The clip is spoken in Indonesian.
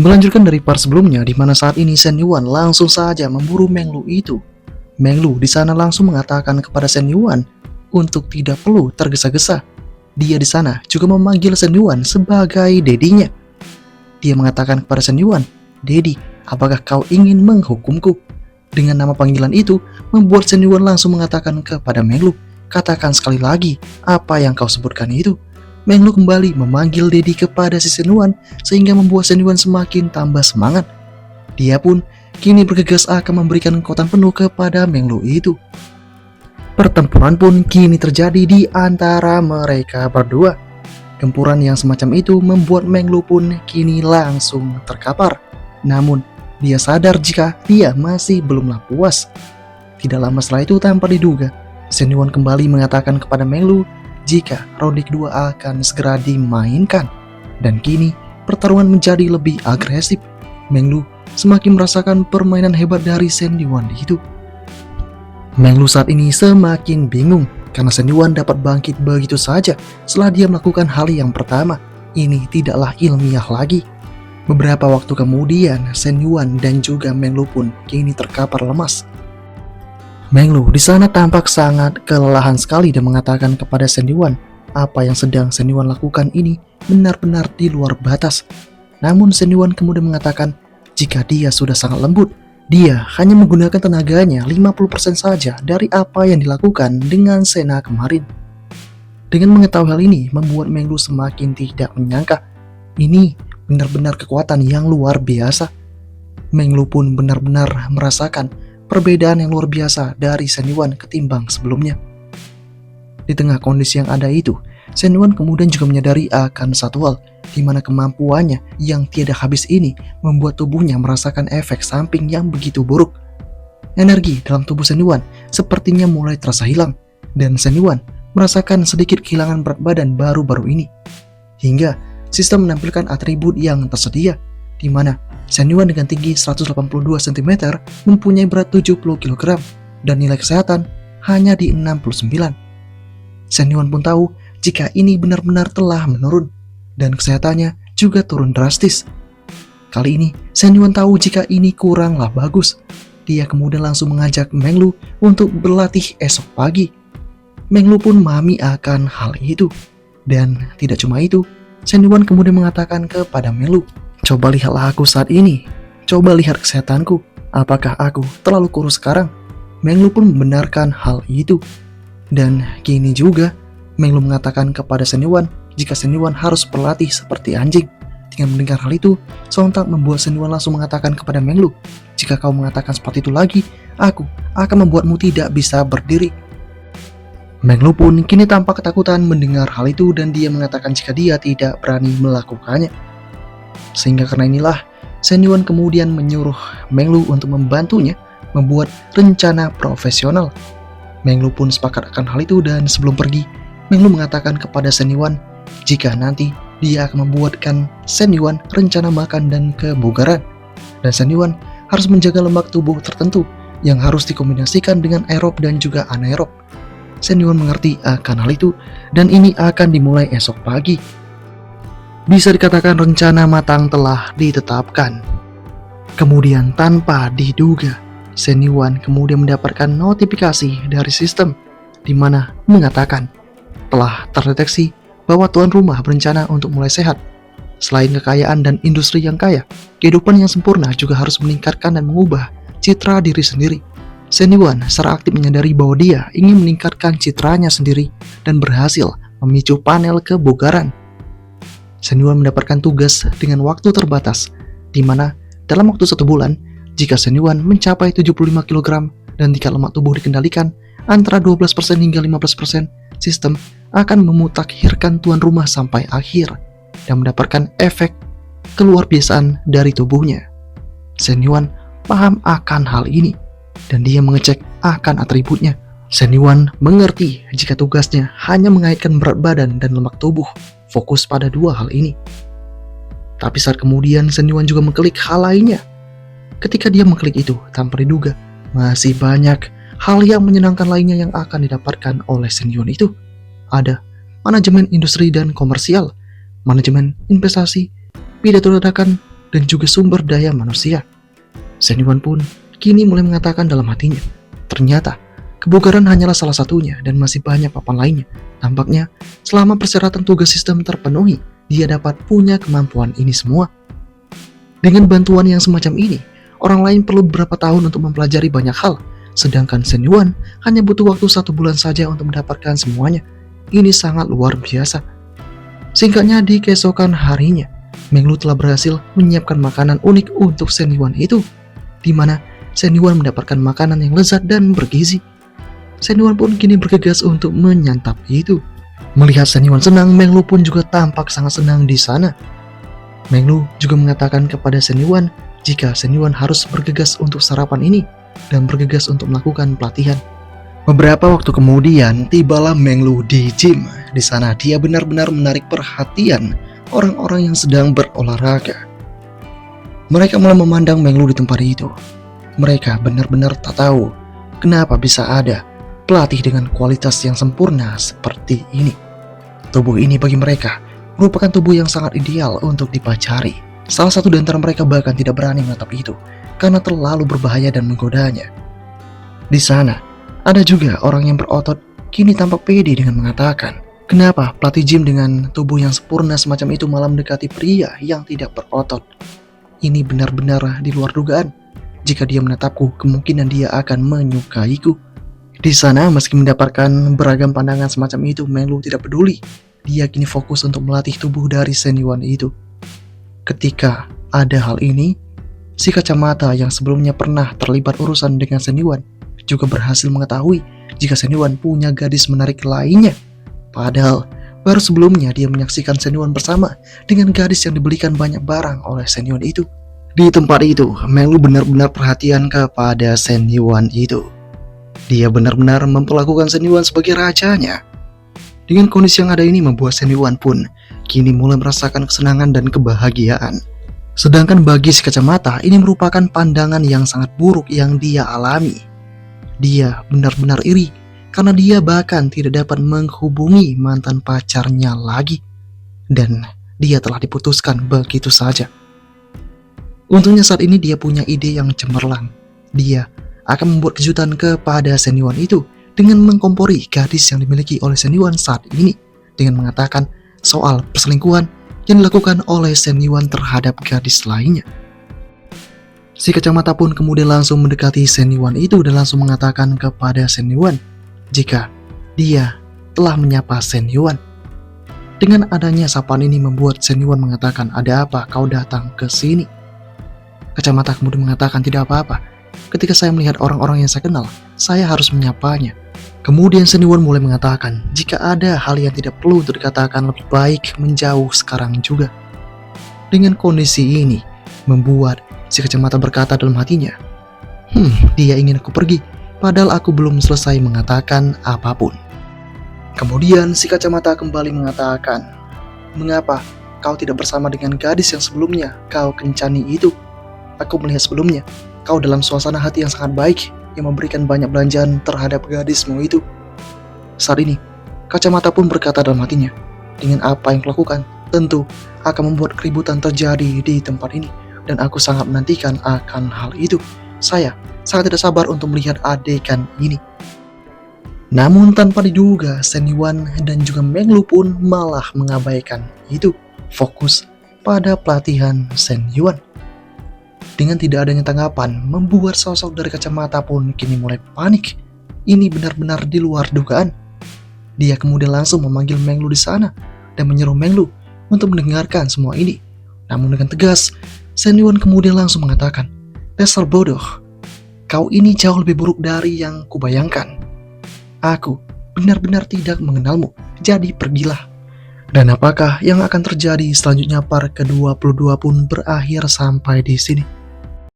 Melanjutkan dari part sebelumnya, di mana saat ini Shen Yuan langsung saja memburu Meng Lu itu. Meng Lu di sana langsung mengatakan kepada Shen Yuan untuk tidak perlu tergesa-gesa. Dia di sana juga memanggil Shen Yuan sebagai dedinya. Dia mengatakan kepada Shen Yuan, "Dedi, apakah kau ingin menghukumku?" Dengan nama panggilan itu, membuat Shen Yuan langsung mengatakan kepada Meng Lu, "Katakan sekali lagi, apa yang kau sebutkan itu?" Meng Lu kembali memanggil Dedi kepada si Shen Yuan, sehingga membuat Shen Yuan semakin tambah semangat. Dia pun kini bergegas akan memberikan kekuatan penuh kepada Meng Lu itu. Pertempuran pun kini terjadi di antara mereka berdua. Gempuran yang semacam itu membuat Meng Lu pun kini langsung terkapar. Namun, dia sadar jika dia masih belumlah puas. Tidak lama setelah itu, tanpa diduga, Shen Yuan kembali mengatakan kepada Meng Lu jika ronde kedua akan segera dimainkan. Dan kini, pertarungan menjadi lebih agresif. Meng Lu semakin merasakan permainan hebat dari Shen Yuan itu. Meng Lu saat ini semakin bingung karena Shen Yuan dapat bangkit begitu saja setelah dia melakukan hal yang pertama. Ini tidaklah ilmiah lagi. Beberapa waktu kemudian, Shen Yuan dan juga Meng Lu pun kini terkapar lemas. Meng Lu di sana tampak sangat kelelahan sekali dan mengatakan kepada Shen Yuan, apa yang sedang Shen Yuan lakukan ini benar-benar di luar batas. Namun Shen Yuan kemudian mengatakan jika dia sudah sangat lembut, dia hanya menggunakan tenaganya 50% saja dari apa yang dilakukan dengan Sena kemarin. Dengan mengetahui hal ini, membuat Meng Lu semakin tidak menyangka. Ini benar-benar kekuatan yang luar biasa. Meng Lu pun benar-benar merasakan perbedaan yang luar biasa dari Shen Yuan ketimbang sebelumnya. Di tengah kondisi yang ada itu, Shen Yuan kemudian juga menyadari akan satu hal, di mana kemampuannya yang tiada habis ini membuat tubuhnya merasakan efek samping yang begitu buruk. Energi dalam tubuh Shen Yuan sepertinya mulai terasa hilang, dan Shen Yuan merasakan sedikit kehilangan berat badan baru-baru ini. Hingga sistem menampilkan atribut yang tersedia, di mana Shen Yuan dengan tinggi 182 cm mempunyai berat 70 kg dan nilai kesehatan hanya di 69. Shen Yuan pun tahu jika ini benar-benar telah menurun dan kesehatannya juga turun drastis. Kali ini Shen Yuan tahu jika ini kuranglah bagus. Dia kemudian langsung mengajak Meng Lu untuk berlatih esok pagi. Meng Lu pun memahami akan hal itu. Dan tidak cuma itu, Shen Yuan kemudian mengatakan kepada Meng Lu, "Coba lihatlah aku saat ini. Coba lihat kesehatanku. Apakah aku terlalu kurus sekarang?" Meng Lu pun membenarkan hal itu. Dan kini juga Meng Lu mengatakan kepada Shen Yuan jika Shen Yuan harus berlatih seperti anjing. Dengan mendengar hal itu, sontak membuat Shen Yuan langsung mengatakan kepada Meng Lu, "Jika kau mengatakan seperti itu lagi, aku akan membuatmu tidak bisa berdiri." Meng Lu pun kini tampak ketakutan mendengar hal itu dan dia mengatakan jika dia tidak berani melakukannya. Sehingga karena inilah, Shen Yuan kemudian menyuruh Meng Lu untuk membantunya membuat rencana profesional. Meng Lu pun sepakat akan hal itu dan sebelum pergi, Meng Lu mengatakan kepada Shen Yuan jika nanti dia akan membuatkan Shen Yuan rencana makan dan kebugaran. Dan Shen Yuan harus menjaga lemak tubuh tertentu yang harus dikombinasikan dengan aerob dan juga anaerob. Shen Yuan mengerti akan hal itu dan ini akan dimulai esok pagi. Bisa dikatakan rencana matang telah ditetapkan. Kemudian tanpa diduga, Shen Yuan kemudian mendapatkan notifikasi dari sistem di mana mengatakan telah terdeteksi bahwa tuan rumah berencana untuk mulai sehat. Selain kekayaan dan industri yang kaya, kehidupan yang sempurna juga harus meningkatkan dan mengubah citra diri sendiri. Shen Yuan secara aktif menyadari bahwa dia ingin meningkatkan citranya sendiri dan berhasil memicu panel kebugaran. Shen Yuan mendapatkan tugas dengan waktu terbatas, di mana dalam waktu 1 bulan, jika Shen Yuan mencapai 75 kg dan tingkat lemak tubuh dikendalikan antara 12% hingga 15%, sistem akan memutakhirkan tuan rumah sampai akhir dan mendapatkan efek keluar biasaan dari tubuhnya. Shen Yuan paham akan hal ini dan dia mengecek akan atributnya. Shen Yuan mengerti jika tugasnya hanya mengaitkan berat badan dan lemak tubuh, fokus pada 2 hal ini. Tapi saat kemudian Shen Yuan juga mengklik hal lainnya. Ketika dia mengklik itu tanpa diduga, masih banyak hal yang menyenangkan lainnya yang akan didapatkan oleh Shen Yuan itu. Ada manajemen industri dan komersial, manajemen investasi, pidato dadakan, dan juga sumber daya manusia. Shen Yuan pun kini mulai mengatakan dalam hatinya, ternyata kebugaran hanyalah salah satunya dan masih banyak papan lainnya. Tampaknya selama persyaratan tugas sistem terpenuhi, dia dapat punya kemampuan ini semua. Dengan bantuan yang semacam ini, orang lain perlu beberapa tahun untuk mempelajari banyak hal, sedangkan Shen Yuan hanya butuh waktu 1 bulan saja untuk mendapatkan semuanya. Ini sangat luar biasa. Singkatnya, di keesokan harinya, Meng Lu telah berhasil menyiapkan makanan unik untuk Shen Yuan itu, di mana Shen Yuan mendapatkan makanan yang lezat dan bergizi. Shen Yuan pun kini bergegas untuk menyantap itu. Melihat Shen Yuan senang, Meng Lu pun juga tampak sangat senang di sana. Meng Lu juga mengatakan kepada Shen Yuan jika Shen Yuan harus bergegas untuk sarapan ini dan bergegas untuk melakukan pelatihan. Beberapa waktu kemudian, tibalah Meng Lu di gym. Di sana dia benar-benar menarik perhatian orang-orang yang sedang berolahraga. Mereka mulai memandang Meng Lu di tempat itu. Mereka benar-benar tak tahu kenapa bisa ada pelatih dengan kualitas yang sempurna seperti ini. Tubuh ini bagi mereka merupakan tubuh yang sangat ideal untuk dipacari. Salah satu di antara mereka bahkan tidak berani menatap itu karena terlalu berbahaya dan menggodanya. Di sana, ada juga orang yang berotot kini tampak pede dengan mengatakan, kenapa pelatih gym dengan tubuh yang sempurna semacam itu malah mendekati pria yang tidak berotot? Ini benar-benar di luar dugaan. Jika dia menatapku, kemungkinan dia akan menyukaiku. Di sana, meski mendapatkan beragam pandangan semacam itu, Meng Lu tidak peduli. Dia kini fokus untuk melatih tubuh dari Shen Yuan itu. Ketika ada hal ini, si kacamata yang sebelumnya pernah terlibat urusan dengan Shen Yuan juga berhasil mengetahui jika Shen Yuan punya gadis menarik lainnya. Padahal, baru sebelumnya dia menyaksikan Shen Yuan bersama dengan gadis yang dibelikan banyak barang oleh Shen Yuan itu. Di tempat itu, Meng Lu benar-benar perhatian kepada Shen Yuan itu. Dia benar-benar memperlakukan Shen Yuan sebagai rajanya. Dengan kondisi yang ada ini membuat Shen Yuan pun kini mulai merasakan kesenangan dan kebahagiaan. Sedangkan bagi si kacamata, ini merupakan pandangan yang sangat buruk yang dia alami. Dia benar-benar iri karena dia bahkan tidak dapat menghubungi mantan pacarnya lagi. Dan dia telah diputuskan begitu saja. Untungnya saat ini dia punya ide yang cemerlang. Dia akan membuat kejutan kepada Shen Yuan itu dengan mengkompori gadis yang dimiliki oleh Shen Yuan saat ini dengan mengatakan soal perselingkuhan yang dilakukan oleh Shen Yuan terhadap gadis lainnya. Si kacamata pun kemudian langsung mendekati Shen Yuan itu dan langsung mengatakan kepada Shen Yuan jika dia telah menyapa Shen Yuan. Dengan adanya sapaan ini membuat Shen Yuan mengatakan, "Ada apa kau datang ke sini?" Kacamata kemudian mengatakan, "Tidak apa-apa. Ketika saya melihat orang-orang yang saya kenal, saya harus menyapanya." Kemudian Shen Yuan mulai mengatakan, jika ada hal yang tidak perlu untuk dikatakan, lebih baik menjauh sekarang juga. Dengan kondisi ini, membuat si kacamata berkata dalam hatinya, dia ingin aku pergi, padahal aku belum selesai mengatakan apapun. Kemudian si kacamata kembali mengatakan, "Mengapa kau tidak bersama dengan gadis yang sebelumnya kau kencani itu? Aku melihat sebelumnya, kau dalam suasana hati yang sangat baik, yang memberikan banyak belanjaan terhadap gadismu itu." Saat ini, kacamata pun berkata dalam hatinya, dengan apa yang kulakukan, tentu akan membuat keributan terjadi di tempat ini, dan aku sangat menantikan akan hal itu. Saya sangat tidak sabar untuk melihat adegan ini. Namun tanpa diduga, Shen Yuan dan juga Meng Lu pun malah mengabaikan itu, fokus pada pelatihan Shen Yuan. Dengan tidak adanya tanggapan, membuat sosok dari kacamata pun kini mulai panik. Ini benar-benar di luar dugaan. Dia kemudian langsung memanggil Meng Lu di sana dan menyuruh Meng Lu untuk mendengarkan semua ini. Namun dengan tegas, Shen Yuan kemudian langsung mengatakan, "Dasar bodoh, kau ini jauh lebih buruk dari yang kubayangkan. Aku benar-benar tidak mengenalmu, jadi pergilah." Dan apakah yang akan terjadi selanjutnya? Part ke-22 pun berakhir sampai di sini.